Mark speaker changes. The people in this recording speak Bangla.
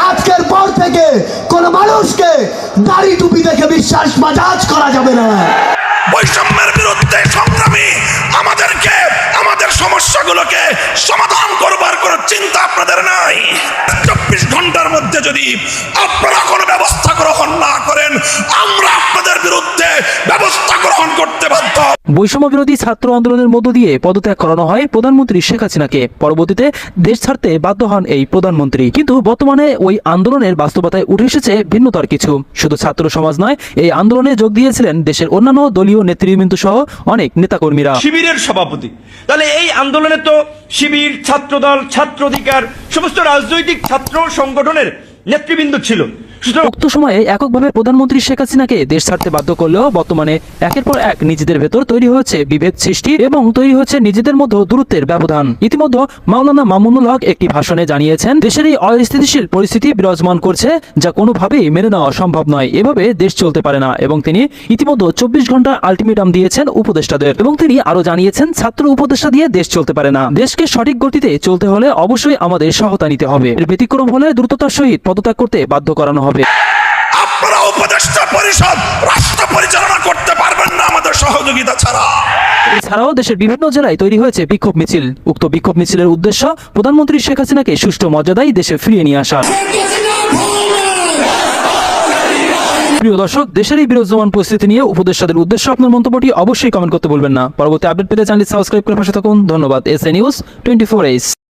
Speaker 1: আজকের পর থেকে কোন মানুষকে দাড়ি টুপি দেখে বিশ্বাস বাজাজ করা যাবে না।
Speaker 2: বৈষম্যের বিরুদ্ধে সংগ্রামী আমাদেরকে আমাদের সমস্যাগুলোকে সমাধান করবার কোনো চিন্তা আপনাদের নাই। 24 ঘন্টার মধ্যে যদি আপনারা কোনো ব্যবস্থা গ্রহণ না করেন, আমরা আপনাদের বিরুদ্ধে ব্যবস্থা গ্রহণ করতে বাধ্য।
Speaker 3: বৈষম্য বিরোধী ছাত্র আন্দোলনের মধ্য দিয়ে পদত্যাগ করানো হয় প্রধানমন্ত্রী শেখ হাসিনাকে। পরবর্তীতে দেশ ছাড়তে বাধ্য হন এই প্রধানমন্ত্রী। কিন্তু বর্তমানে ওই আন্দোলনের বাস্তবতায় উঠে এসেছে ভিন্নতর কিছু। শুধু ছাত্র সমাজ নয়, এই আন্দোলনে যোগ দিয়েছিলেন দেশের অন্যান্য দলীয় নেতৃবৃন্দ সহ অনেক নেতাকর্মীরা।
Speaker 4: শিবিরের সভাপতি, তাহলে এই আন্দোলনে তো শিবির, ছাত্রদল, ছাত্র অধিকার, সমস্ত রাজনৈতিক ছাত্র সংগঠনের নেতৃবৃন্দ ছিল।
Speaker 3: উক্ত সময়ে এককভাবে প্রধানমন্ত্রী শেখ হাসিনাকে দেশ ছাড়তে বাধ্য করলেও বর্তমানে একের পর এক নিজেদের ভেতর তৈরি হচ্ছে বিভেদ সৃষ্টি এবং তৈরি হচ্ছে নিজেদের মধ্যে দূরত্বের ব্যবধান। ইতিমধ্যে মাওলানা মামুনুল হক একটি ভাষণে জানিয়েছেন, দেশের এই অস্থিতিশীল পরিস্থিতি বিরাজমান করছে, যা কোনোভাবেই মেনে নেওয়া সম্ভব নয়। এভাবে দেশ চলতে পারে না। এবং তিনি ইতিমধ্যে 24 ঘন্টা আলটিমেটাম দিয়েছেন উপদেষ্টাদের। এবং তিনি আরো জানিয়েছেন, ছাত্র উপদেষ্টা দিয়ে দেশ চলতে পারে না। দেশকে সঠিক গতিতে চলতে হলে অবশ্যই আমাদের সহায়তা নিতে হবে। এর ব্যতিক্রম হলে দ্রুততার সহিত পদত্যাগ করতে বাধ্য করানো হবে।
Speaker 2: আপনারা উপদেষ্টা পরিষদ রাষ্ট্র পরিচালনা করতে পারবেন না আমাদের সহযোগিতা ছাড়া।
Speaker 3: এছাড়াও দেশের বিভিন্ন জেলায় তৈরি হয়েছে বিক্ষোভ মিছিল। উক্ত বিক্ষোভ মিছিলের উদ্দেশ্য প্রধানমন্ত্রী শেখ হাসিনাকে সুষ্ঠু মর্যাদায় দেশে ফিরিয়ে নিয়ে আসা। প্রিয় দর্শক, দেশের এই বিরাজমান পরিস্থিতি নিয়ে উপদেষ্টাদের উদ্দেশ্য আপনার মন্তব্যটি অবশ্যই কমেন্ট করতে ভুলবেন না। পরবর্তী আপডেট পেতে চ্যানেলটি সাবস্ক্রাইব করে পাশে থাকুন। ধন্যবাদ। SA News 24H।